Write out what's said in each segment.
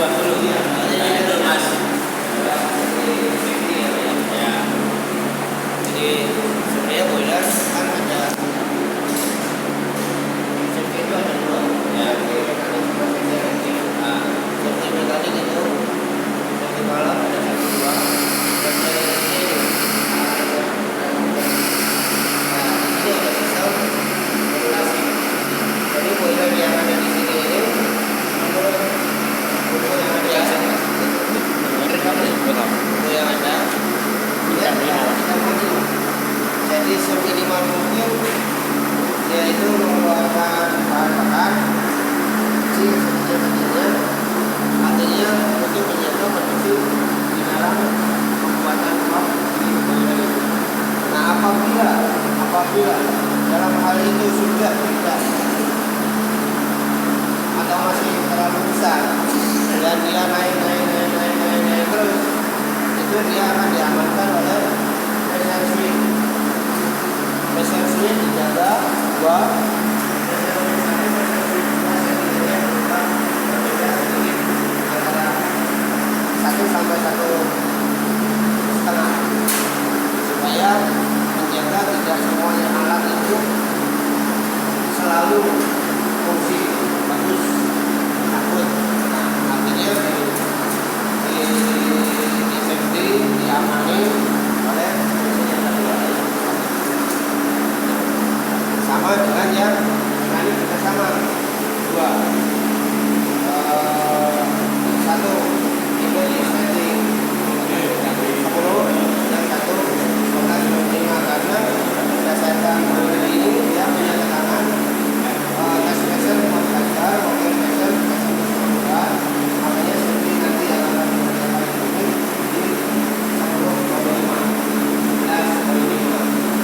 buat dulu. Iya, Nah, itu mas. Ya. Jadi sebenarnya boiler kan ada safety itu ada dua. Ya. Safety mekanik sama safety elektrik. Nah, Safety mekanik itu safety valve ada satu dua. Safety elektrik ada. Nah, ini ada sistem regulasi. Jadi boiler yang ada di sini ini menurut buku yang ada ya, saya buku yang ada dia kita mungkin jadi seminimal mungkin dia itu mengeluarkan bahan bakar kecil sekecil-kecilnya artinya untuk menyentuh produksi di dalam pembuatan pump di boiler itu. Nah apabila dalam hal itu sudah tidak atau masih terlalu besar dan dia naik terus, itu dia akan diamankan oleh pressure swing. Pressure swing dijaga bahwa antara 1 sampai 1,5 supaya menjaga tidak semuanya alat itu selalu fungsi bagus akut. Nah, artinya di safety diamani oleh fungsi yang kedua. Sama dengan yang mekanik kita sama dua. Satu itu di setting 10, yang satu 15 karena berdasarkan model ini dia punya tekanan gas pressure 14 bar, water pressure 1,2 bar, makanya seperti nanti yang akan dikerjakan ini di 10,5.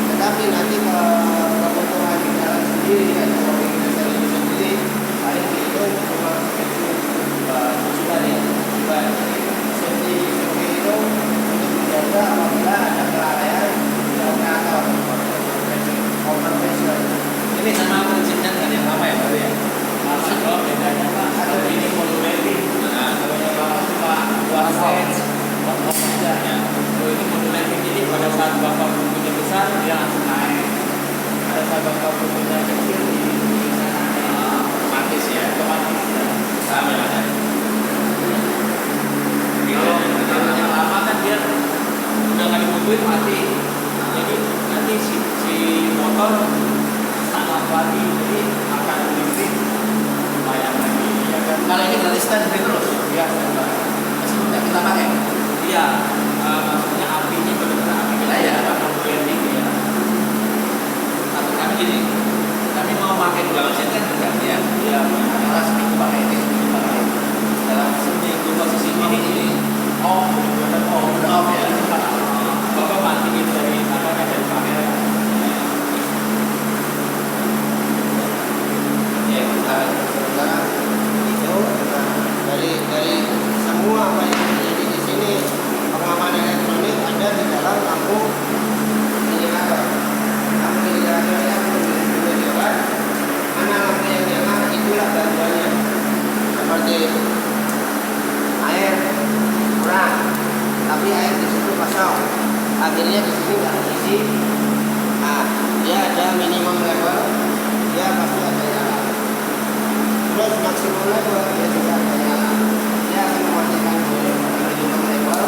Tetapi nanti kebutuhan di dalam sendiri dan water pressure itu sendiri paling dihitung cuma 7 bar ya. Jadi safety itu untuk menjaga apabila ada kelalaian di operator over pressure. ini sama prinsipnya dengan yang lama ya baru ya. Lama kalau bedanya pak, kalau ini modulating. Nah, kalau yang lama cuma dua stage, one aja ya. Kalau ini modulating, jadi pada saat bapak bukunya besar dia langsung naik. Pada saat bapak bukunya kecil di sana otomatis ya, otomatis ya. Sama ya. Kalau yang lama kan dia udah nggak dibutuhin mati. Jadi nanti si motor lagi, jadi akan lebih lumayan lagi. Ya kan? Kalau ini berarti standby terus? Ya, Masih tidak kita pakai? iya. Maksudnya apinya benar-benar api wilayah, bukan blending ya. Tapi kami gini, kami mau pakai 2 mesin kan enggak ya? Iya, karena seminggu pakai ini, seminggu pakai. Dalam seminggu posisi ini, benar-benar off ya. Bapak matiin dari dari kamera. Sementara itu dari semua apa yang terjadi di sini pengaman elektronik ada di dalam lampu indikator. Lampu indikator yang menunjukkan mana lampu yang nyala, itulah bantuannya. Seperti air kurang, tapi air di situ kosong, akhirnya di sini nggak terisi. Nah, dia ada minimum level, dia pasti ada nyala. Terus maksimum level dia juga ada nyala. Dia akan mematikan minimum level,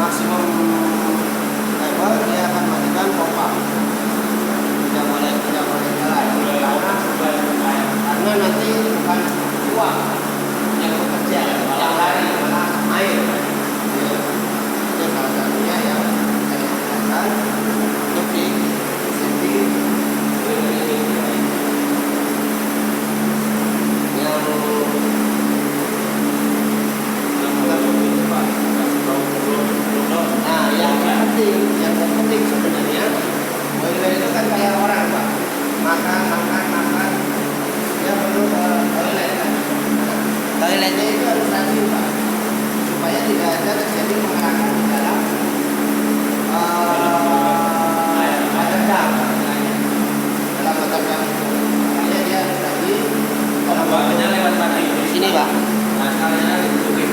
maksimum level dia akan matikan pompa. Tidak boleh nyala. Karena nanti bukan uang yang bekerja, yang lari malah air. Itu salah satunya yang saya jelaskan untuk di safety yang terpenting sebenarnya boiler itu kan kayak orang pak, makan dia perlu ke toilet kan. Toiletnya itu harus rajin pak, supaya tidak ada terjadi pengerakan di dalam air dam dalam water dam. Makanya dia harus rajin. Kalau bahannya lewat tadi Di sini pak. Nah, sekalian ditunjukin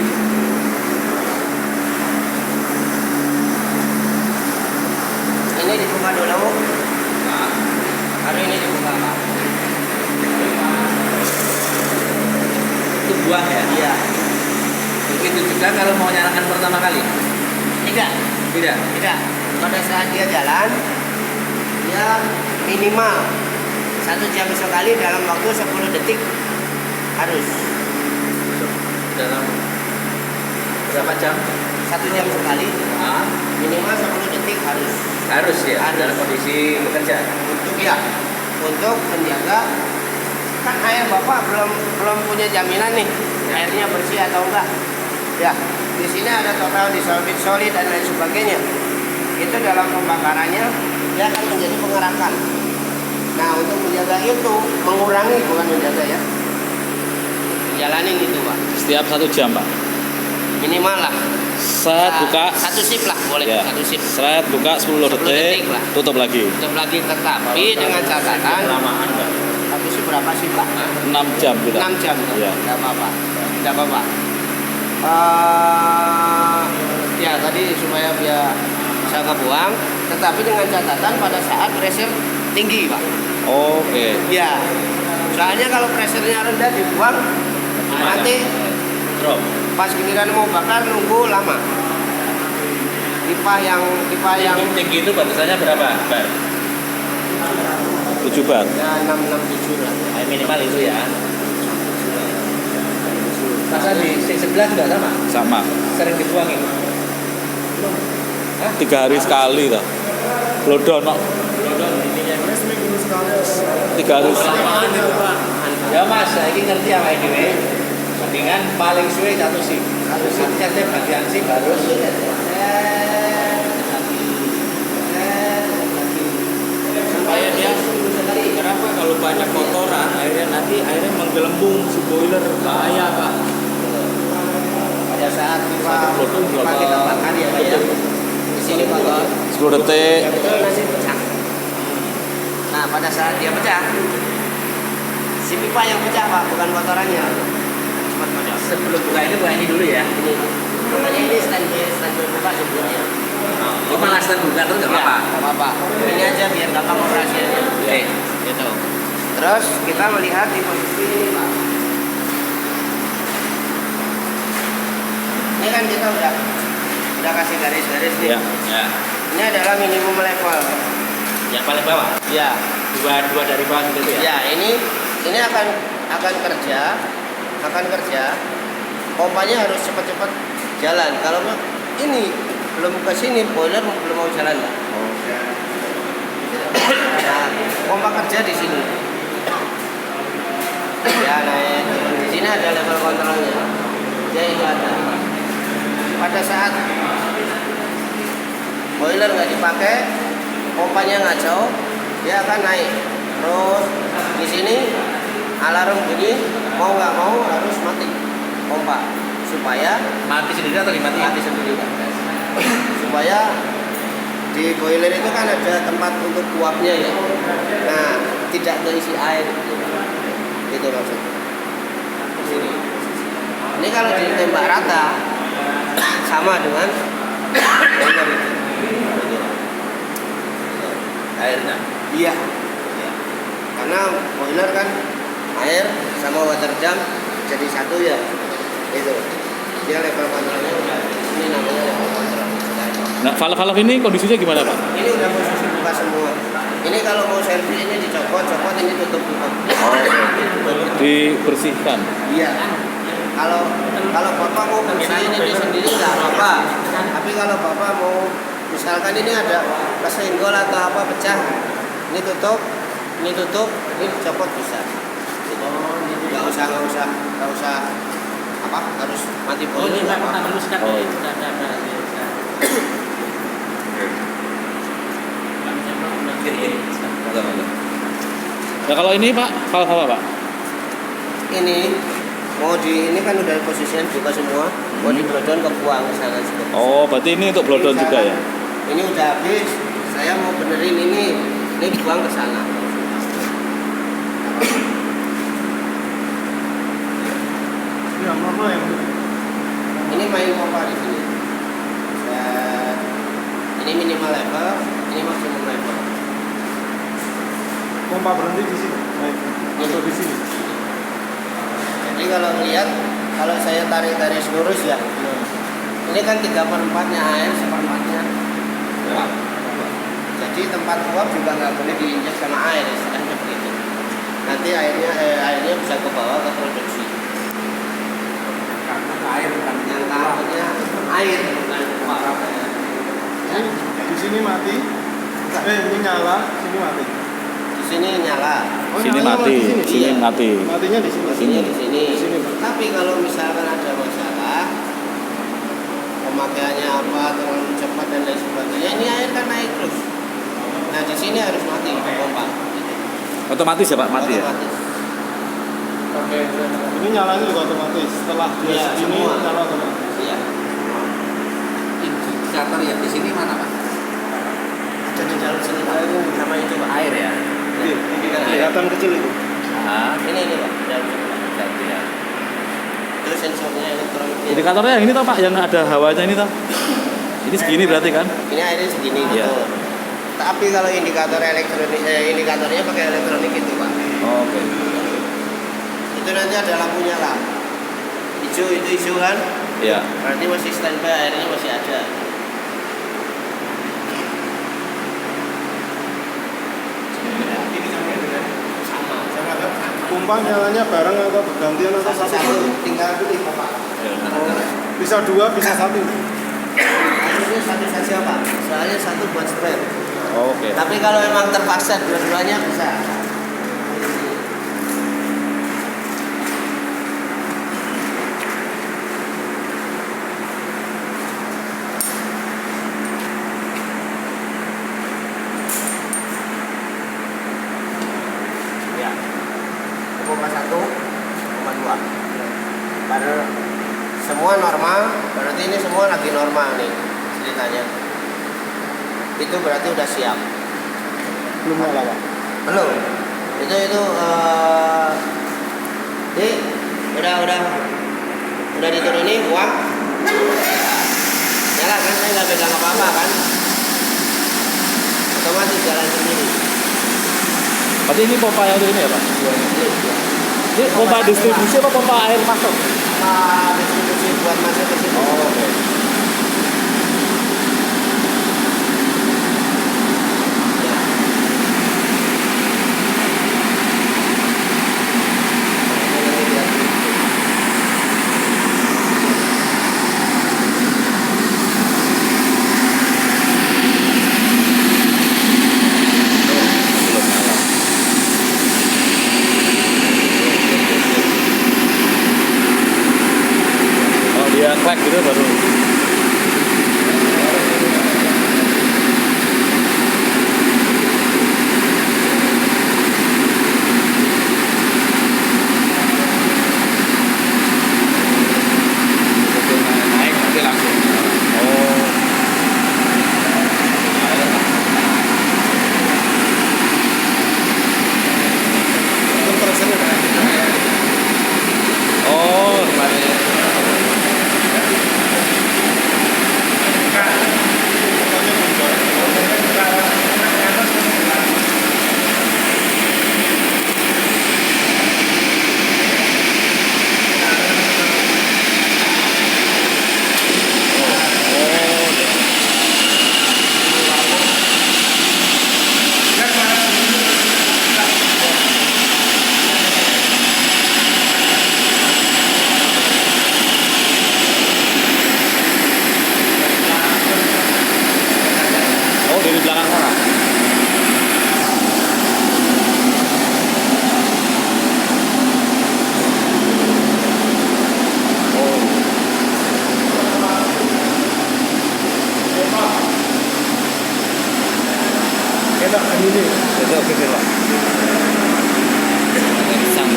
juga kalau mau nyalakan pertama kali? Tidak. Tidak. Tidak. Pada saat dia jalan, dia minimal 1 jam sekali dalam waktu 10 detik harus. Dalam berapa jam? 1 jam sekali, Ah, minimal 10 detik harus. harus ya. Harus. Dalam kondisi bekerja. Untuk menjaga, kan air bapak belum punya jaminan nih airnya bersih atau enggak. Ya, di sini ada total disolved solid dan lain sebagainya. Itu dalam pembakarannya dia akan menjadi pengerakan. Nah, untuk menjaga itu, mengurangi bukan menjaga ya, jalanin gitu pak, Setiap 1 jam, Pak. minimal lah. Set buka. 1 sip lah boleh, Ya. 1 sip. Set buka 10 10 detik, detik lah. tutup lagi. Tutup lagi, tetapi dengan catatan Kelamaan Pak. 1 sip berapa sih pak? 6 jam kita. 6 jam, Iya. tidak apa-apa, tidak apa-apa. Ya tadi supaya dia bisa ngebuang, tetapi dengan catatan pada saat pressure tinggi pak. Oke. Ya, soalnya kalau pressure-nya rendah dibuang, nanti Drop. pas giliran mau bakar nunggu lama. Pipa yang Tinggi itu batasannya berapa, Bar? 7 bar. ya 667 lah. Minimal itu ya. Masa di sing sebelah juga sama? Sama. Sering dibuangin? 3 hari sekali toh. Blodon kok. Lodon ininya. 3 hari. Kelamaan itu Pak. Ya Mas, saya ini ngerti apa ini. Mendingan paling suwe 1 sip. 1 sip saja bagian sip harus. Supaya dia, Kenapa kalau banyak kotoran airnya menggelembung si boiler bahaya Pak. pada saat pipa kita bakar ya pak ya, di sini pak 10 detik. itu nasi pecah. Nah pada saat dia pecah, si pipa yang pecah pak, bukan kotorannya. Cepat pecah. Sebelum buka ini dulu ya. Ini makanya ini standby buka sebelumnya. Oh, malah stand buka terus nggak apa-apa. Nggak apa-apa. Ini aja biar gampang operasinya. Oke. Gitu. Terus kita melihat di posisi ini pak. Ini kan kita udah kasih garis-garis nih. Ya. Ya. Ini adalah minimum level. Yang paling bawah. Ya. Dua dari bawah gitu ya. Ya, ini akan kerja. Pompanya harus cepat-cepat jalan. Kalau ini belum ke sini, boiler belum mau jalan. Pak. Nah, pompa kerja di sini. Ya, naik. Di sini ada level kontrolnya. Ya, itu ada. Pada saat boiler nggak dipakai, pompanya ngaco, dia akan naik. Terus di sini alarm bunyi, mau nggak mau harus mati pompa supaya Mati sendiri atau dimati? mati sendiri Pak. Supaya di boiler itu kan ada tempat untuk uapnya ya. Nah, tidak terisi air. Itu maksudnya. Di sini. Ini kalau ditembak rata sama dengan boiler itu. Airnya. Iya. Karena boiler kan air sama water jump jadi satu ya. Itu. Dia level kontrolnya udah, ini namanya level kontrol. Nah, valve-valve ini kondisinya gimana, Pak? Ini udah posisi buka semua. Ini kalau mau servis ini dicopot, ini tutup. Dibersihkan. Iya. Kalau bapak mau bersihin ini sendiri nggak apa-apa. Tapi kalau bapak mau misalkan ini ada kesenggol atau apa pecah, ini tutup, ini dicopot bisa. Gitu. Nggak usah apa harus mati boiler. Ini nggak Pak, apa-apa. harus kan. Oh. Nah, kalau ini, Pak, valve apa, Pak? Ini ini kan udah posisinya buka semua, mau diblodon kebuang ke sana juga. Oh, berarti ini untuk blodon juga ya? Ini udah habis, saya mau benerin ini buang ke sana. Ini main pompa di sini. Ini minimal level, ini maksimum level. Pompa berhenti di sini. Baik. Untuk di sini. Jadi kalau melihat kalau saya tarik garis lurus ya, ini kan 3/4-nya air, 1/4-nya uap. Jadi tempat uap juga nggak boleh diinjak sama air, istilahnya begitu. Nanti airnya bisa ke bawah ke produksi. Karena air kan Yang taruhnya air bukan uap. Di sini mati. Ini nyala, sini mati. Di sini nyala. Oh, Sini nyalanya mati, di sini. sini Iya. mati. Matinya di sini. Sini di sini. Di sini, Pak. Tapi kalau misalkan ada masalah, pemakaiannya apa terlalu cepat dan lain sebagainya, ini air kan naik terus. Nah di sini harus mati pompa. Otomatis ya Pak, mati ya? Otomatis. Ini nyalanya juga otomatis. Setelah dia Iya, segini semua. nyala otomatis. Iya. indikator yang di sini mana Pak? Ada di dalam sini Pak. Sama itu Pak. Air ya. Kelihatan kecil itu. Nah, Ini Pak. Di dalam sini Pak. jadi ya. Terus sensornya elektronik. Indikatornya yang ini toh Pak, yang ada hawanya ini toh. Ini segini berarti kan? Ini airnya segini Iya. gitu. Tapi kalau indikator elektronik, indikatornya pakai elektronik itu Pak. Oh, oke. Itu nanti ada lampunya lah. Hijau itu hijau kan? Iya. Berarti masih standby, airnya masih ada. Sama. Pompa nyalanya bareng atau bergantian atau Satu satu? tinggal pilih Pak. Bisa dua, bisa satu. Harusnya satu saja Pak. Soalnya satu buat spare. Oh, oke. Tapi kalau memang terpaksa dua-duanya bisa. Ya. Pompa 1, pompa 2. Pada semua normal, berarti ini semua lagi normal nih ceritanya. Itu berarti udah siap. Belum nyala, Pak. Belum. Itu ini udah diturunin uang. Nyala kan, saya nggak pegang apa-apa kan. Otomatis jalan sendiri. Berarti ini pompa yang untuk ini ya Pak? Ini. Ini pompa distribusi apa pompa air masuk? Distribusi buat masuk ke situ. Oh, oke. Kalau dia crack gitu baru. Naik nanti langsung. Oh. Oh, oh dari belakang sana. Enak ini. Itu oke sih Pak. Pisang.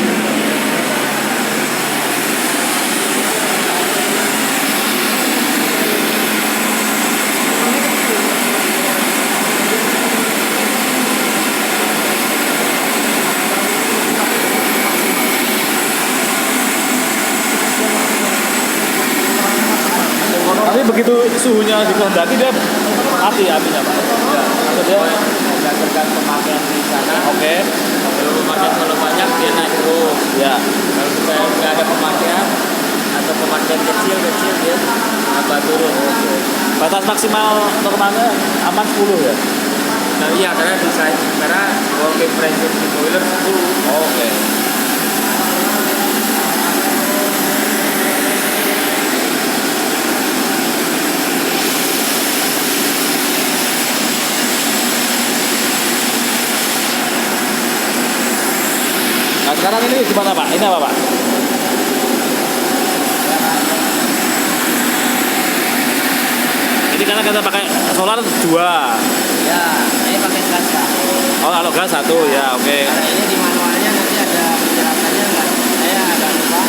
Tapi begitu suhunya dikehendaki dia mati apinya Pak. Ya. Atau dia Berdasarkan pemakaian di sana. oke. Kalau pemakaian kalau banyak dia naik terus. Ya. Kalau kita nggak ada pemakaian ke pemakaian kecil dia tambah turun. Batas maksimal normalnya aman 10 ya? Nah iya karena working pressure di boiler 10. Oke. Nah sekarang ini gimana Pak? Ini apa Pak? Ini karena kita pakai solar 2. Ya, ini pakai gas Pak. Oh kalau gas 1 ya oke. Karena ini di manualnya nanti ada penjelasannya nggak? Saya agak lupa.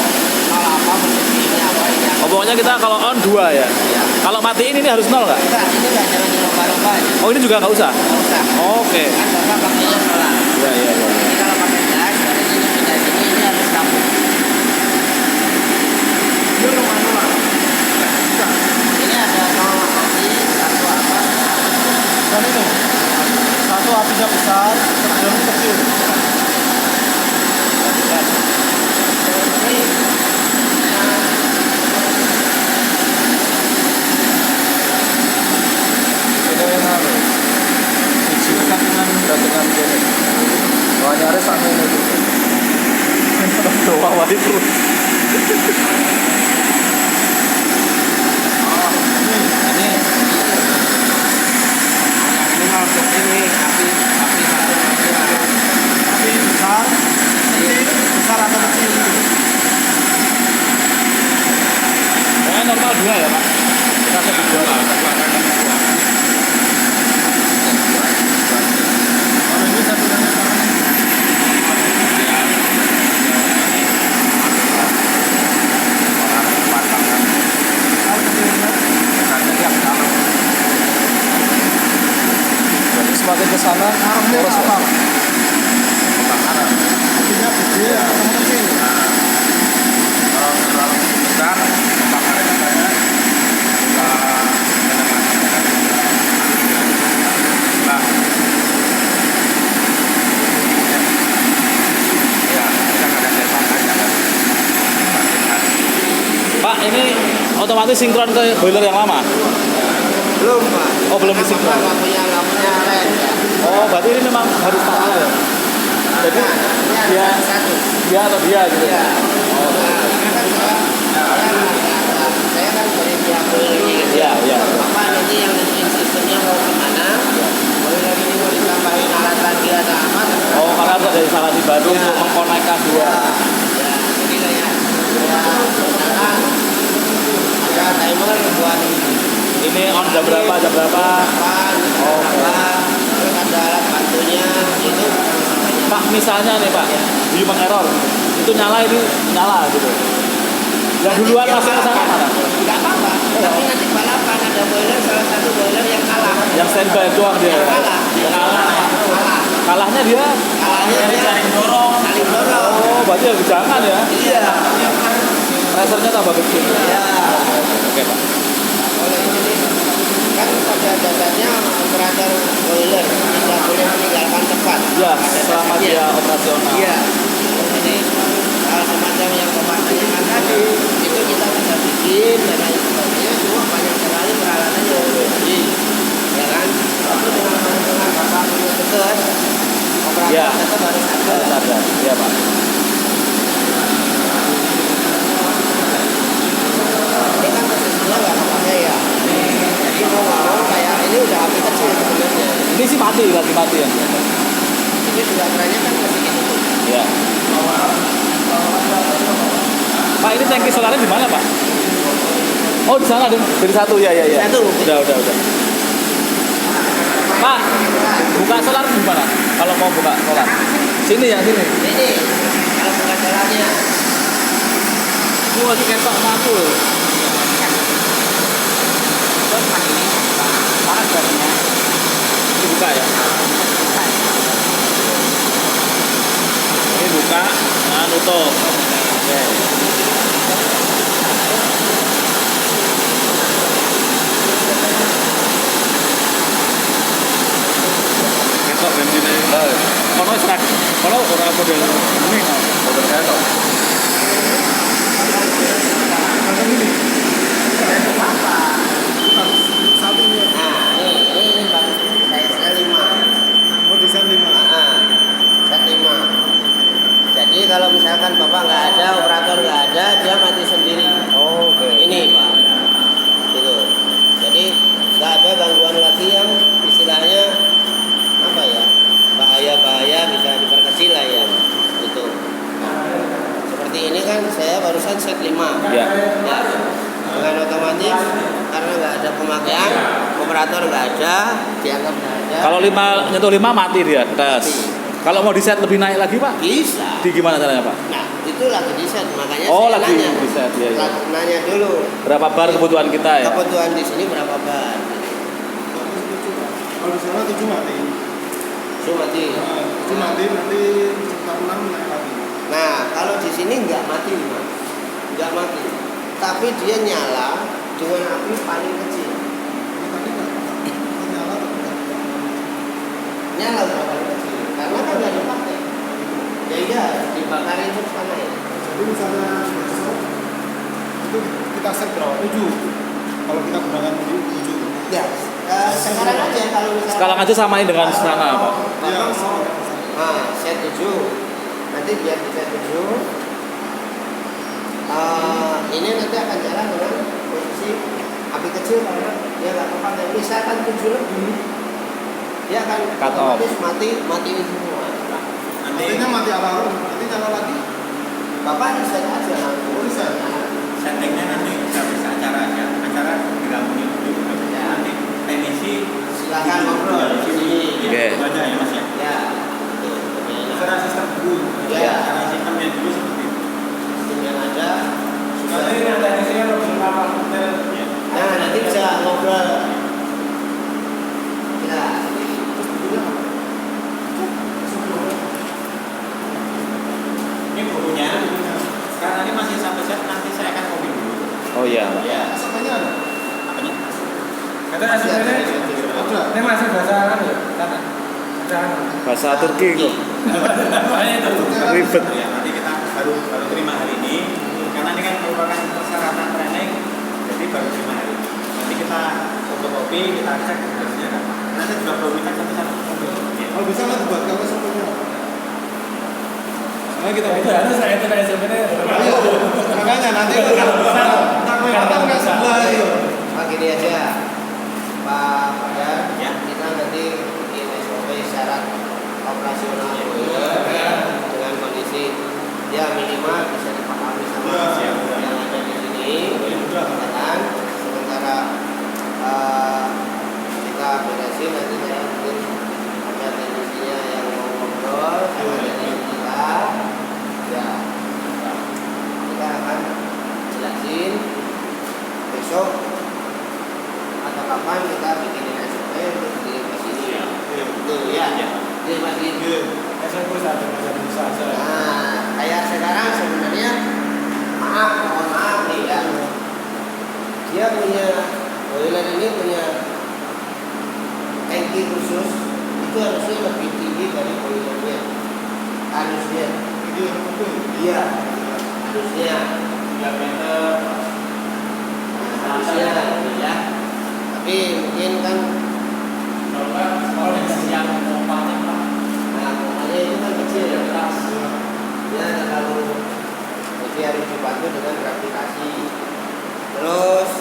Kalau apa posisi ini apa ini apa. Oh pokoknya kita kalau on 2 ya? Ya. Kalau matiin ini harus 0 nggak? Enggak, ini nggak jangan dirubah-rubah aja. Oh ini juga nggak usah? Nggak usah. Oke. Kan Bapak pakainya solar. Iya iya iya. Jadi kalau pakai gas, dari sini pindah sini ini harus kampung. Ini ada 0 mati, 1 apa? Dan ini satu apinya besar, terjun kecil. Ini Ini yang anu, biji dengan ini. Wah nyaris sama ini juga. Doa wali terus. ini mau untuk ini api satu mati lah. Api besar, kecil, besar atau kecil gitu. Pokoknya normal 2 ya Pak? Kita set 2 lah. Kalau ini satu lagi Jadi semakin ke sana arahnya terus apa? Kebakaran. Apinya gede atau kecil? Kalau terlalu besar kebakaran saya nah ya kita nggak ada tembakan jangan. Pak ini otomatis sinkron ke boiler yang lama? Belum Pak. Oh belum Karena disinkron? Bapak nggak punya led ya. Oh berarti ini memang harus sama ya? Jadi Nah, ini dia ada satu. dia atau dia gitu? Iya. Nah, karena kan saya kan dari pihak boiler ini kan. Iya iya. Bapak nanti yang nentuin sistemnya mau kemana? Boiler ini mau ditambahin alat lagi atau apa? terserah. Oh karena ada instalasi baru Ya. untuk mengkonekkan 2. Ya, jadi kayak misalkan ada timer buat Ini on jam berapa jam berapa? oh, terus ada alat bantunya itu Pak misalnya nih Pak, human error itu nyala ini nyala gitu. Yang duluan masuk ke sana mana? nggak apa-apa, tapi nanti balapan ada boiler salah satu boiler yang kalah. Yang standby doang dia. Yang kalah. Yang kalah. Kalah. Kalahnya dia. Kalahnya dia saling dorong. Oh berarti ya jangan ya. Iya. Pressernya tambah kecil. Iya. Oke Pak. Oleh ini kan pada dasarnya operator boiler tidak boleh meninggalkan tempat. Ya selama dia operasional. Iya. Jadi hal semacam yang Bapak tanyakan tadi itu kita bisa bikin dan lain sebagainya, cuma banyak sekali peralatan yang berbeda, ya kan? Tapi dengan Bapak punya tugas, operator Ya. tetap harus ada. Harus ada. Iya Pak. Ini kan posisinya nggak kepake ya. Jadi mau nggak mau kayak ini udah api kecil sebenarnya. Ini sih mati lagi mati ya. Ini juga trennya kan masih gitu. Iya. Pak ini tangki solarnya di mana Pak? Oh di sana dari 1 ya ya ya. Satu. Udah. Pak buka solar di mana? Kalau mau buka solar. Sini ya sini. Ini kalau bukan jalannya. Gua lagi ketok satu. Panas barunya. Dibuka ya. Ini buka, nah nutup. Oke. Ketok bensinnya. Kalau serak, kalau orang model ini, model ketok. karena nggak ada pemakaian, operator nggak ada, dianggap nggak ada. Kalau 5 nyentuh 5 mati dia tes. Kalau mau di set lebih naik lagi pak? Bisa. Di gimana caranya pak? Nah, itu lagi di set, makanya Oh saya lagi nanya. di set ya. Lagi nanya dulu, Berapa bar kebutuhan kita ya? kebutuhan di sini berapa bar? Kalau di sana 7 mati. So, mati. 7 mati nanti sekitar 6 naik lagi. Nah, kalau di sini nggak mati, Mas. Nggak mati. Tapi dia nyala dengan api paling kecil. Ini tadi nggak nyala tapi nggak. Nyala udah paling kecil. Karena kan nggak dipakai. Ya iya, dibakarin terus sana ya. Jadi misalnya besok itu kita set berapa? 7. Kalau kita gunakan 7. Ya, sekarang aja kalau misalnya. Sekarang aja samain dengan sana pak. Iya. Nah, set 7. Nanti biar di set 7. Ini nanti akan jalan dengan posisi api kecil karena dia nggak kepakai. Misalkan 7 lebih, dia akan Cut off. otomatis mati semua. Artinya mati alarm, nanti nyala lagi. Bapak di set aja. Oh, bisa. Settingnya nanti nggak bisa acara digabungin dulu. Nanti teknisi Silakan ngobrol di sini. Oke. Itu aja ya mas ya. Ya. Secara sistem dulu. Ya. Secara sistemnya dulu seperti itu. Sistem yang ada. Nanti yang teknisinya lebih lama hotel. Nah, nanti bisa ngobrol. Ya. Ini bukunya. Sekarang ini masih satu set. Nanti saya akan copy dulu. Oh iya. Ya. Samanya ada. Apanya? Kata sebenarnya Ada. ini masih bahasa kan ya? Kata Bahasa Turki kok. Makanya itu. Ribet. Ya, nanti kita baru terima hari ini. Karena ini kan merupakan persyaratan training. Jadi baru terima hari ini. Nanti kita fotokopi, kita cek hasilnya kan. Nanti juga perlu minta satu-satu. Kalau bisa lah dibuat kalau semuanya. Nah, kita itu harus saya itu kayak sebenarnya. Ayo, makanya nanti kalau bisa tak nggak sebelah itu. Pak gini aja, Pak Fajar, Ya. kita nanti bikin SOP syarat operasional dengan kondisi ya minimal bisa dipahami sama Ya. yang ada di sini, ya kan? Sementara kita beresin nanti saya mungkin ada teknisinya yang mau ngobrol sama teknisi kita, ya kita akan jelasin besok atau kapan kita bikinin SOP untuk dikirim ke sini. Betul ya. Jadi Mas Gin. Nah, kayak sekarang sebenarnya mohon maaf nih ya. Dia punya boiler ini punya tangki khusus itu harusnya lebih tinggi dari boilernya. Harusnya. Iya. Harusnya. 3 meter. Harusnya ya. Tapi mungkin kan Yang pompanya Pak. nah, pompanya itu kan kecil ya. Ya terlalu jadi harus dibantu dengan gravitasi. Terus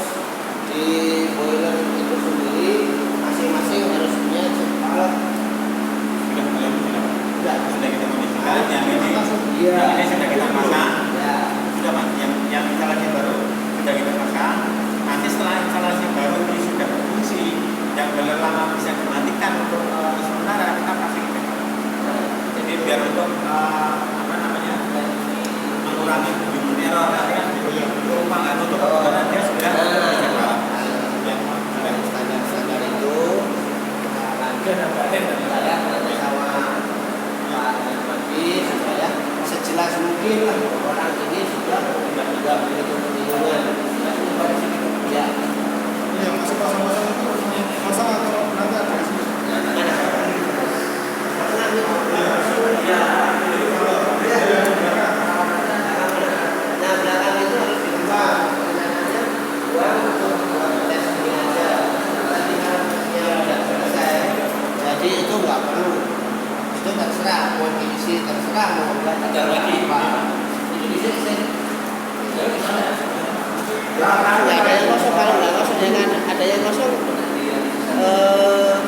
di boiler itu sendiri masing-masing harus punya cepat. Sudah mulai sudah. Sudah. Sudah kita kondisikan yang ini. Iya. Yang ini sudah kita pasang. Ya. Sudah Mas. Yang instalasi baru sudah kita pasang. Nanti setelah instalasi baru ini sudah berfungsi, yang boiler lama bisa dimatikan untuk sementara kita kasih ke. Jadi biar untuk apa namanya mengurangi human error nanti kan penumpang nggak tutup karena dia sudah dicekal. Dan standar-standar itu kita akan saya nanti sama Pak Darmadi supaya sejelas mungkin lah orang ini sudah juga begitu kebingungan. Ya. Iya, masih pasang-pasang itu pasang atau nanti ada di sini. Nah, belakang itu harus dibuka. Rencananya uang untuk buat tes ini aja. Tadi kan yang sudah selesai. Jadi itu nggak perlu. Itu terserah mau diisi, terserah mau enggak ada lagi apa. Di sini. Nggak ada yang kosong, kalau nggak kosong jangan ada yang kosong.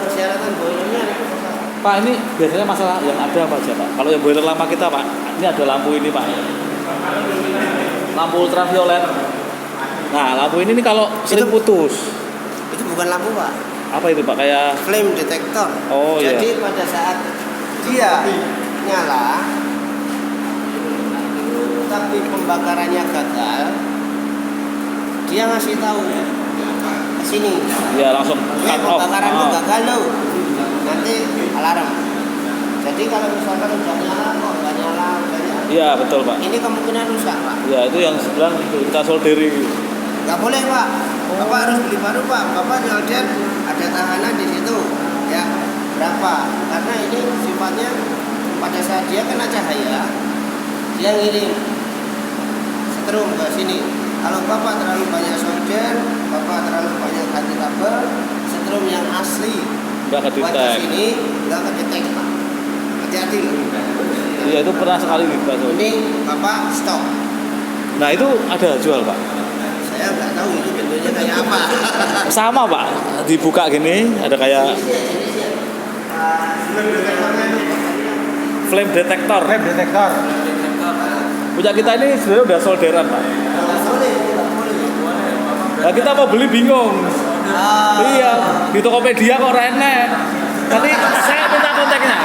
Persyaratan boilernya itu kosong. Pak ini biasanya masalah yang ada apa aja pak? Kalau yang boiler lama kita pak, ini ada lampu ini pak. Lampu ultraviolet. Nah, lampu ini nih kalau sering putus. Itu bukan lampu Pak, Apa itu Pak? Kayak flame detector. Oh, iya. Jadi pada saat dia nyala, tapi pembakarannya gagal, dia ngasih tahu ke sini. ya langsung cut off. Pembakaranmu Ah. gagal loh. Nanti alarm. Jadi kalau misalkan udah nyala kok nggak nyala, udah nyala. Iya, betul Pak. Ini kemungkinan rusak Pak. Ya, itu yang sebelah itu kita soldering. Nggak boleh Pak. Bapak harus beli baru Pak. Bapak nyolder ada tahanan di situ. Ya berapa? Karena ini sifatnya pada saat dia kena cahaya, dia ngirim setrum ke sini. Kalau Bapak terlalu banyak solder, Bapak terlalu banyak ganti kabel, setrum yang asli Enggak buat ke kedetek. sini nggak kedetek Pak. Hati-hati loh. Iya, itu pernah sekali Pak. Ini Bapak stop. Nah, itu ada jual Pak. Saya nggak tahu itu bentuknya kayak apa. Sama Pak, dibuka gini ada kayak flame detector. Rem detektor. Punya kita ini sebenarnya udah solderan Pak. Nggak boleh, nggak boleh. Nah, kita mau beli bingung. Iya, di Tokopedia kok enak. Tapi saya minta kontaknya.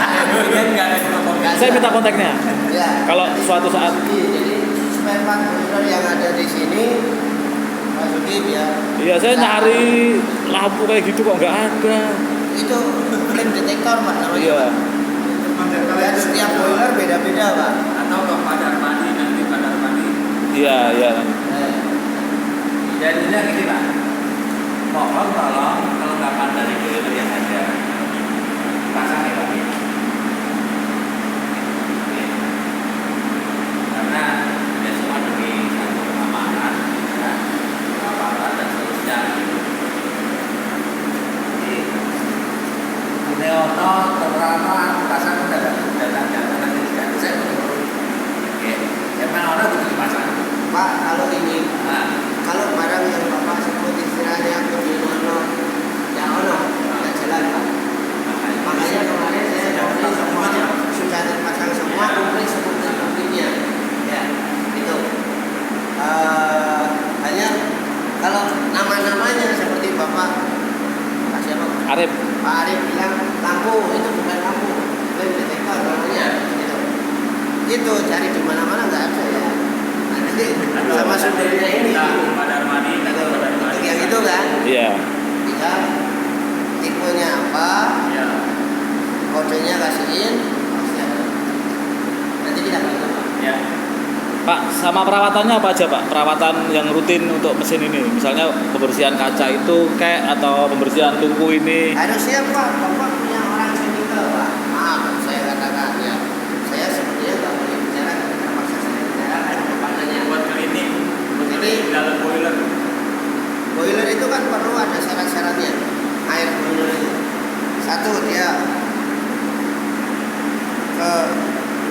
Saya minta kontaknya. Ya. Kalau suatu saat Jadi spare part boiler yang ada di sini masukin ya. iya saya nyari lampu kayak gitu kok nggak ada. Itu flame detector Pak namanya. Iya. Dan setiap boiler beda-beda Pak. Atau kalau padar mandi nanti padar mandi. Iya, iya. Jadinya gini Pak. Mohon tolong kelengkapan dari boiler yang ada. Pasang ya Pak. Karena tidak semua demi satu keamanan, ya, keamanan dan seterusnya. Jadi, Neono terutama pasang data nanti tidak bisa betul. Oke, yang mana betul dipasang. Pak kalau ini Nah, kalau barang yang Bapak sebut istilahnya kebinono ya ono nggak jalan Pak. Makanya kemarin saya beli semuanya sudah terpasang semua komplit seperti komplitnya. Ya itu. Hanya kalau nama-namanya seperti Bapak siapa? Arif. Pak Arif bilang lampu itu bukan lampu, flame detector namanya. Gitu. Itu cari di mana-mana nggak ada ya. Nanti sama sumbernya ini. padar mandi, Gitu. padar Untuk mandi. yang itu kan, Iya. kita tipenya apa, Ya. kodenya kasihin, pasti ada. Nanti kita bantu Pak. Ya. Pak, sama perawatannya apa aja Pak? Perawatan yang rutin untuk mesin ini, misalnya pembersihan kaca itu kayak atau pembersihan tungku ini. Harusnya Pak, Bapak punya orang chemical Pak. Maaf, saya katakan ya. Saya sebenarnya nggak boleh bicara, terpaksa saya bicara kan Bapak nanya. Buat cleaning, Jadi dalam boiler. boiler itu kan perlu ada syarat-syaratnya. Air boiler itu. Satu dia ke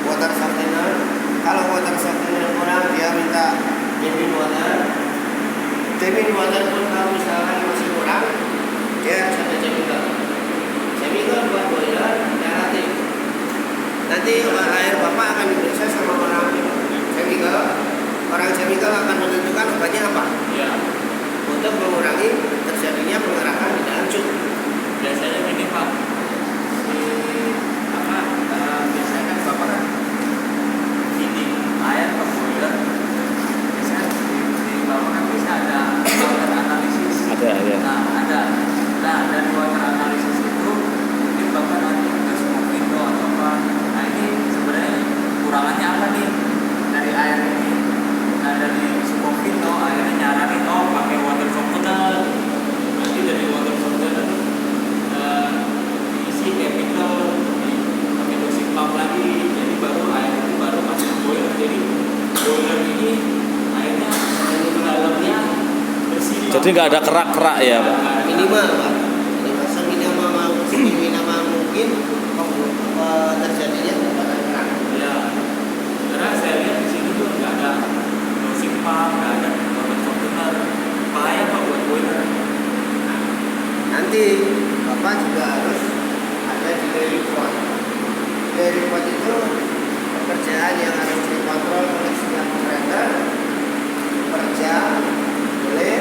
water softener. Kalau water softener kurang dia minta diamine water. Diamine water pun kalau misalkan masih kurang dia harus ada chemical. Chemical buat boiler relatif. Nanti air Bapak akan diperiksa sama orang chemical. Orang chemical akan menentukan obatnya apa Ya. untuk mengurangi terjadinya pengerahan di dalam cut. Biasanya gini Pak. Biasanya kan Bapak kan ini air ke boiler. Biasanya di bawah kan bisa ada water analisis. Ada, ya. Nah, ada. Nah, dari water analisis itu mungkin Bapak nanti ke smoke window atau apa. Nah, ini sebenarnya kurangannya apa nih dari air ini? Nah, dari smoke window airnya nyaranin pakai water softener. Nanti dari water softener diisi chemical, pakai dosing pump lagi. Jadi baru air itu baru masuk ke boiler. Jadi boiler ini airnya ke dalamnya bersih. Jadi nggak ada kerak-kerak ya Pak. Minimal Pak, minimal seminimal mungkin terjadinya pembuatan kerang. Ya, karena saya lihat di sini tuh nggak ada dosing pump, nggak ada water softener. Bahaya Pak buat boiler. Nanti Bapak juga harus ada delay report. Delay report itu pekerjaan yang harus dikontrol oleh setiap operator per jam boleh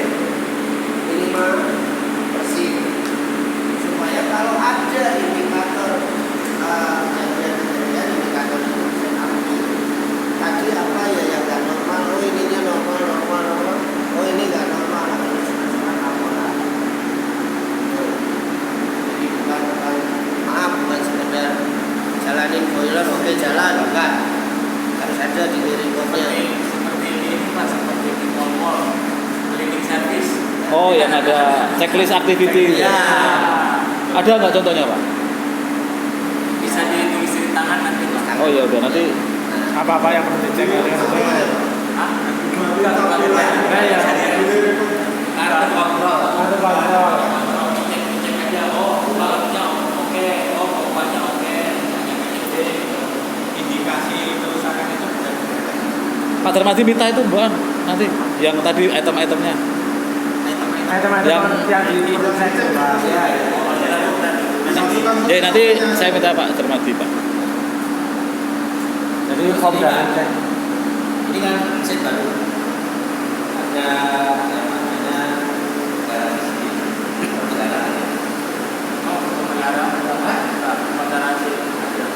ada checklist activity. Ya. Ada nggak contohnya Pak? Bisa ditulis di tangan nanti Pak. Oh iya udah nanti. Apa-apa yang perlu dicek ya. Hah? Ya. Kartu kontrol. Ada kontrol. Cek aja, oh baliknya oke, oh obatnya oke. Indikasi kerusakan itu bisa Pak Darmadi minta itu Mbak nanti yang tadi item-itemnya. Yang di itu saya coba. Ya nanti saya minta Pak Darmadi Pak. Jadi form dan cek. ini kan set baru ada yang namanya garansi pemeliharaan. Oh, pemeliharaan berapa? Garansi ada.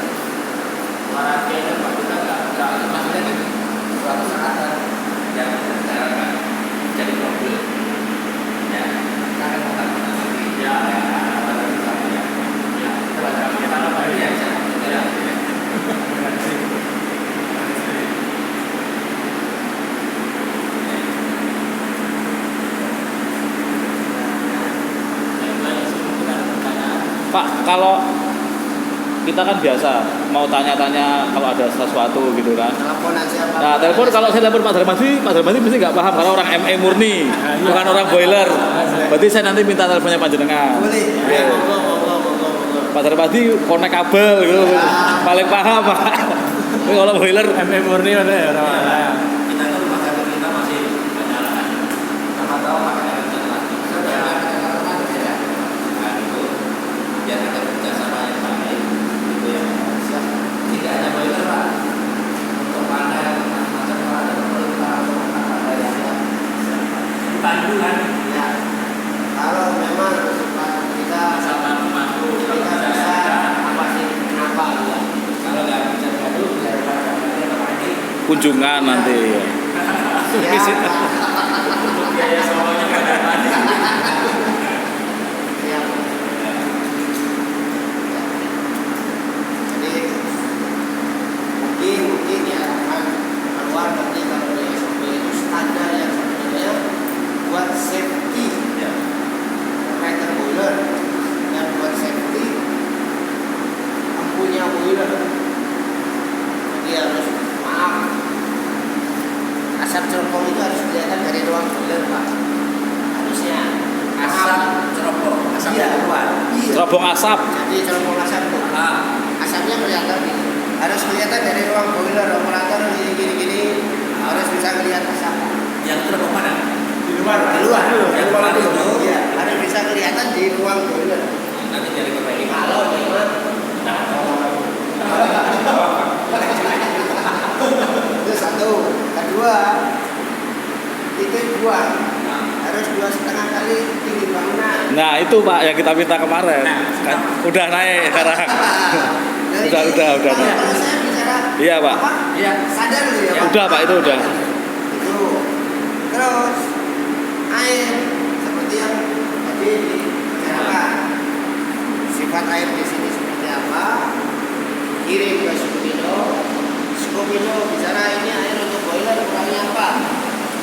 Garansi aja Pak, kita nggak maksudnya kan suatu saat yang bicarakan jadi problem. Ya, kita akan mengatakan nanti ya, pada misalnya ya, kita apa ya, ya. Pak, kalau kita kan biasa mau tanya-tanya kalau ada sesuatu gitu kan. Teleponan siapa? Nah, telepon kalau saya telepon Pak Darmadi mesti nggak paham karena orang ME murni, bukan orang boiler. Berarti saya nanti minta teleponnya panjenengan. Boleh. Iya. Monggo. Pak Darmadi konek kabel gitu, paling paham Pak. Tapi kalau boiler ME murni ada ya orang. Kita tuh rumah sakit kita masih berjalan. Sama tahu pakai air lagi. Sudah ya. Nah, itu biar ada kerjasama yang baik. Itu yang siap. Tidak hanya boiler Pak. Untuk panel macam-macam kalau ada pemerintah atau ada yang dibantu kan? Ya. Kalau memang kita Sama membantu kalau kita bisa. bisa apa sih kenapa ya? Kalau nggak bisa dibantu, bisa dibantu. kunjungan nanti. Siap. Untuk biaya semuanya pada mandi. Siap. Jadi mungkin ya akan keluar nanti kalau di SOP itu standar yang sebenarnya buat safety operator boiler dan buat safety empunya boiler. Jadi harus maaf asap cerobong itu harus kelihatan dari ruang boiler Pak. Harusnya Asap cerobong, asap Iya. keluar. Iya. Cerobong asap. Jadi cerobong asap tuh. Asapnya kelihatan nih. Harus kelihatan dari ruang boiler operator gini harus bisa lihat asap. Yang cerobong mana? Di luar. Di luar. Yang keluar itu. Iya, harus bisa kelihatan di ruang boiler. Nanti jadi perbaiki. Kalau memang itu satu. Kedua, titik buang harus 2,5 kali tinggi bangunan. Nah itu Pak yang kita minta kemarin. Kan udah naik sekarang. Udah naik. Kalau saya bicara Iya Pak. apa? Iya. Sadar gitu ya Pak? Udah Pak itu udah. Itu. Terus air seperti yang tadi dibicarakan. Sifat air di sini seperti apa? Kirim ke Skupino. Skupino bicara ini air untuk boiler kurangnya apa?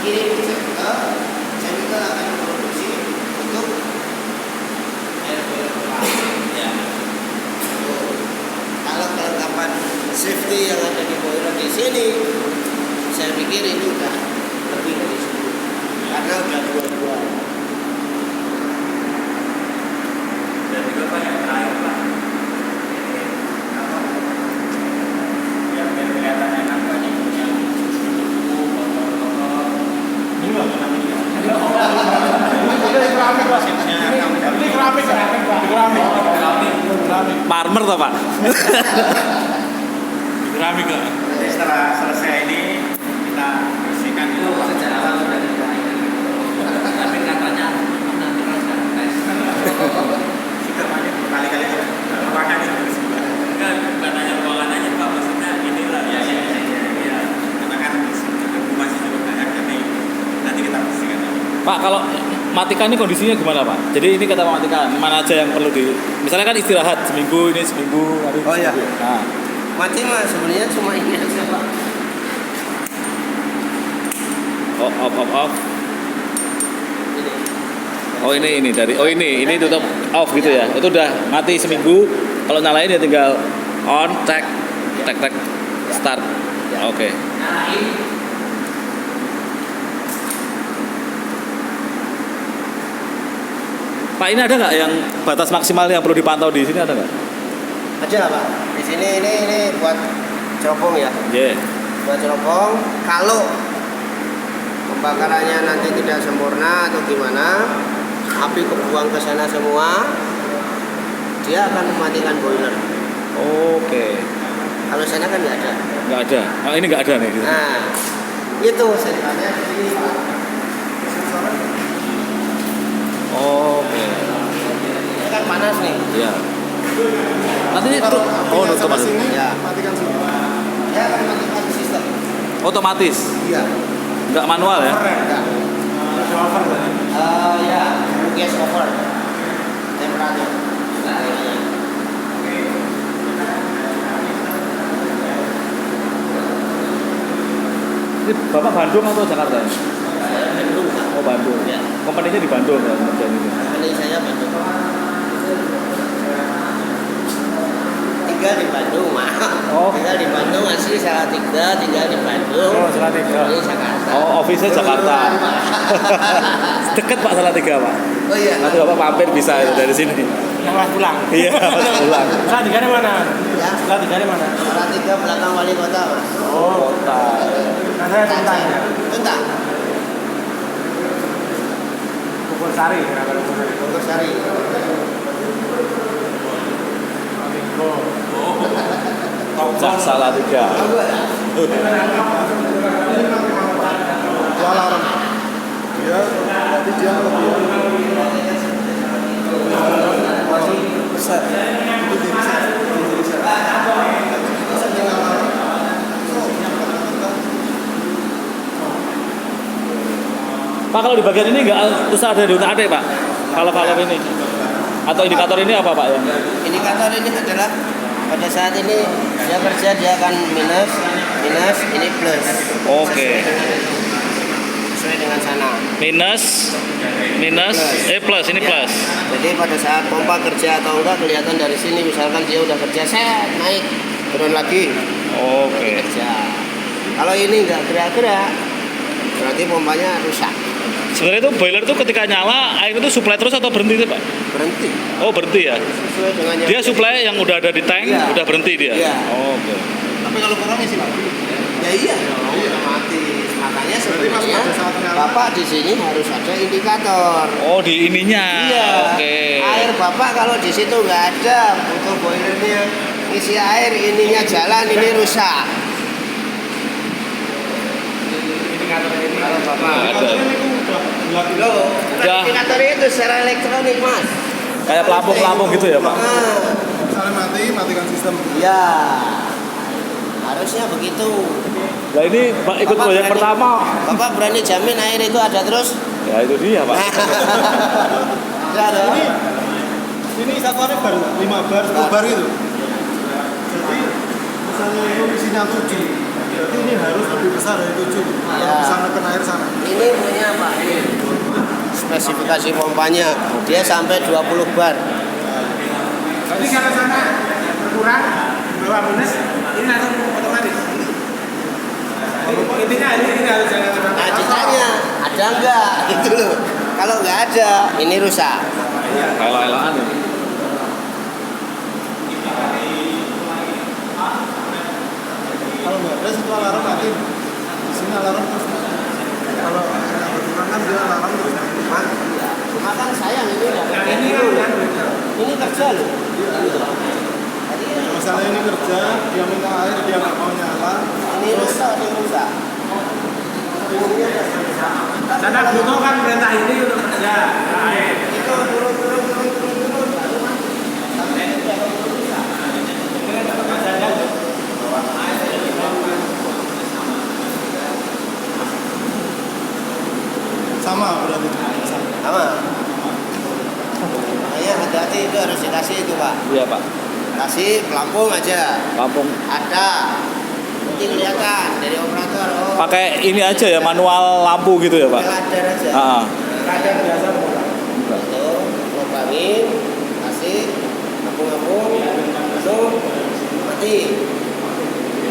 Kirim ke chemical. Chemical akan memproduksi untuk air boiler kurang. Ya. Kalau kelengkapan safety yang ada di boiler di sini, saya pikir ini udah lebih dari 10 karena udah dua-dua. Dan juga Pak yang terakhir Pak. Yang biar kelihatan enak Pak yang punya susu, botol-botol. Ini loh namanya. Ini keramik Pak. Ini keramik Pak. Keramik. Marmer toh Pak. Keramik kok. Nanti setelah selesai ini kita bersihkan itu secara langsung dari air. Tapi katanya nanti kan sudah tes. Sudah banyak berkali-kali ruangan itu kan bukan hanya ruangan aja Pak, maksudnya inilah ya. Karena kan masih cukup banyak jadi nanti kita bersihkan. Pak kalau matikan ini kondisinya gimana Pak? Jadi ini kata matikan mana aja yang perlu di. Misalnya kan istirahat seminggu ini seminggu hari Oh, iya. seminggu. Nah Mati mah sebenarnya cuma ini aja Pak. off. Ini. Oh ini dari ini tutup off gitu ya. Itu udah mati seminggu. Kalau nyalain ya tinggal on, cek, tek start. Oke. Pak, ini ada nggak yang batas maksimal yang perlu dipantau di sini, ada nggak? Ada Pak. Di sini ini buat cerobong ya. Yeah. Buat cerobong. Kalau pembakarannya nanti tidak sempurna atau gimana, api kebuang ke sana semua, dia akan mematikan boiler. Oke. Kalau sana kan nggak ada. Nggak ada. Oh, ini nggak ada nih. Nah, itu sensornya di sini Pak. Oke. Ini kan panas nih. Iya. Nanti ini tuh. Oh, otomatis. Ya. Matikan sini. Dia akan mematikan sistem. Otomatis. Iya. Nggak manual ya? Enggak. Ya, gas over. Temperatur. Nah, ini. Ini Bapak Bandung atau Jakarta? Saya Bandung, Pak. Oh, Bandung. Ya. Kompaninya di Bandung ya, kerjaan ini. Ini saya Bandung. Tinggal di Bandung, maaf. Oh. Tinggal di Bandung, asli Salatiga, tinggal di Bandung. Oh, Salatiga. Ini Jakarta. Oh, office-nya Jakarta. Deket Pak Salatiga, Pak. Oh iya. Nanti Bapak mampir bisa ya, dari sini. Yang pas pulang. Iya, pas pulang. Salatiga di mana? Ya. Salatiga di mana? Salatiga belakang wali kota, Mas. Oh, Kota. nah saya tentang Tentang Bogor Sari. Bogor Sari. Cak Salatiga. alarm. Dia berarti dia lebih masuk set. Itu di set. Pak, kalau di bagian ini nggak usah ada di UTAD, Pak? Kalau ini atau indikator ini apa, Pak? Indikator ini adalah pada saat ini dia kerja dia akan minus, ini plus. Oke. Sesuai dengan sana. Minus, plus, ini Ya. plus. Jadi pada saat pompa kerja atau enggak kelihatan dari sini, misalkan dia udah kerja set naik turun lagi Oke. kerja. Kalau ini enggak gerak-gerak berarti pompanya rusak. Sebenarnya itu boiler itu ketika nyala air itu supply terus atau berhenti sih, Pak? Berhenti. Oh, berhenti ya. Sesuai dengan yang Dia supply yang udah ada di tank Iya. udah berhenti dia. Iya. Oh, oke. Tapi kalau kurang isi Pak. Ya iya dong, otomatis. Makanya sebenarnya Bapak di sini harus ada indikator. Oh, di ininya. Iya. Oke. Air Bapak kalau di situ nggak ada, butuh boilernya isi air, ininya jalan, ini rusak. Kalau Bapak Ada. Loh, Ya. indikator itu secara elektronik, Mas. Kayak pelampung-pelampung gitu ya, Pak? Nah, Misalnya matikan sistem. ya. Harusnya begitu. Nah, ini Pak ikut Bapak proyek berani- pertama. Bapak berani jamin air itu ada terus? Ya, itu dia, Pak. Enggak ada. Ini satuannya baru 5 bar, 10 bar gitu. Jadi misalnya itu isinya 7. Berarti ini harus lebih besar dari 7. Kalau Ya. bisa neken air sana. Ini punya apa? Ini spesifikasi pompanya. Dia sampai 20 bar. Berarti kalau sana berkurang bawah minus ini langsung otomatis. Intinya ini harus jalan Nah, ditanya ada enggak? Gitu loh. Kalau enggak ada, ini rusak. Elo-eloan ini. Kalau nggak ada itu alarm mati. Di sini alarm terus. Kalau ada berkurang kan dia alarm terus. Cuma kan sayang ini enggak kerja dulu. Ini kerja loh. Jadi Misalnya ini kerja, dia minta air, dia nggak mau nyala. ini rusak, ini rusak. Karena butuh kan perintah ini untuk kerja. Itu turun. Sampai ini udah rusak. Sama berarti. Sama. Makanya hati-hati itu harus dikasih itu, Pak. Iya, Pak. Kasih pelampung aja. Lampung. Ada. Nanti kelihatan dari operator. Oh, Pakai ini aja ya, manual lampu gitu ya, Pak? radar aja. Ah. Kadang biasa Enggak. angin, kasih, ngapung-ngapung, langsung mati.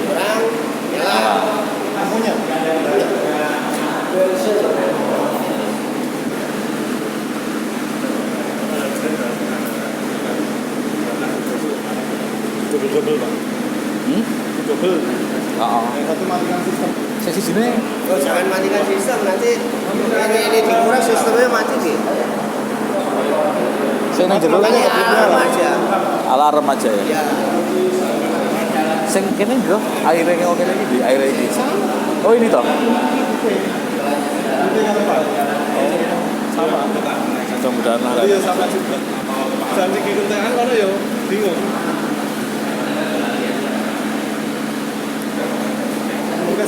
Kurang, nyala. Lampunya. Double Pak. Double. Yang satu matikan sistem. Sesi sini Oh, jangan matikan sistem, nanti ini dikuras sistemnya mati sih. sing nang jero Makanya alarm aja. alarm aja ya. Ya, Sing kene lho, airnya oke lagi di air ini. Oh ini toh. Itu yang Pak. Sama. Mudah-mudahan lah. Iya sama juga. Janji kentekan kono ya bingung. Mungkin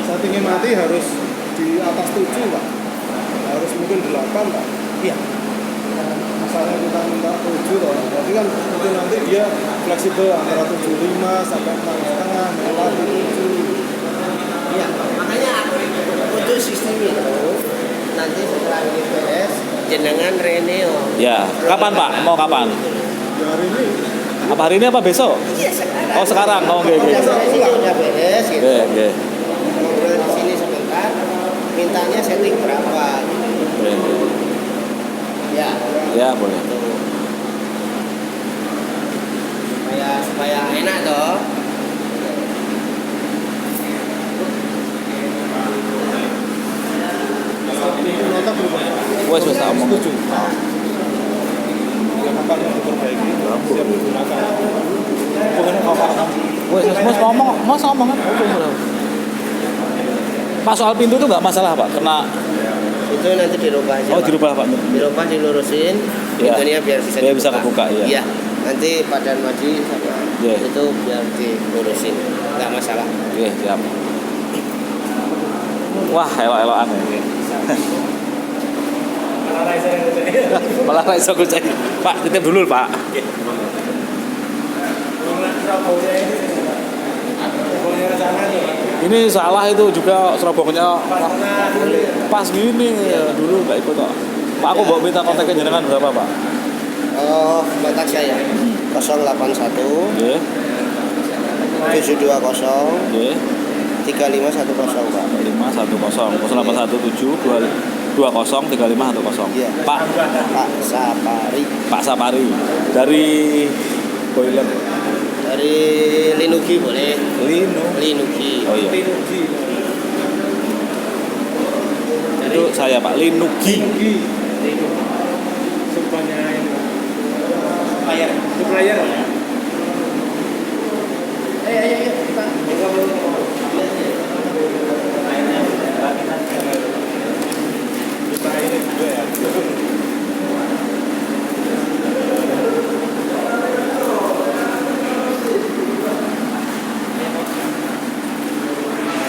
settingnya mati harus di atas 7 Pak. Harus mungkin 8 Pak. Iya. Misalnya kita minta 7 loh, berarti kan mungkin nanti dia fleksibel antara 75 sampai 6,5 melewati 7. iya. Makanya untuk sistem itu nanti setelah ini beres, jenengan Reneo. Ya, kapan Pak? Mau kapan? Ya hari ini Apa hari ini apa besok? Iya sekarang. Oh sekarang. Oh oke oke. Udah beres ini udah beres gitu. Oke oke. Ngobrol di sini sebentar, mintanya setting berapa? Oke. Ya, Ya boleh. tuh. Supaya enak toh. itu nota berubah. Wes wes tak omong. Setuju. Ya kapan yang diperbaiki, siap digunakan. Bukan apa-apa. Wes mas ngomong kan. Pak soal pintu itu nggak masalah Pak, kena. Itu nanti dirubah aja. Oh Pak. dirubah Pak. Dirubah, dilurusin, Ya. pintunya biar bisa Biar bisa kebuka, ya. Iya. Nanti padan madi sama Ya. itu biar dilurusin, nggak masalah. Oke siap. Wah elok-elokan ya. Malah raiso kucai. Pak titip dulu Pak. Ini salah itu juga Surabaya pas gini dulu nggak ikut kok. Pak aku bawa minta kontaknya jenengan berapa Pak? Oh, kontak saya 081 Oke, 720 oke. 3510 Pak. 3510 0817 20 3510. Iya. Pak Pak Sapari dari boiler dari Linugi boleh. Linugi. Oh iya. Itu saya Pak Linugi. Supplier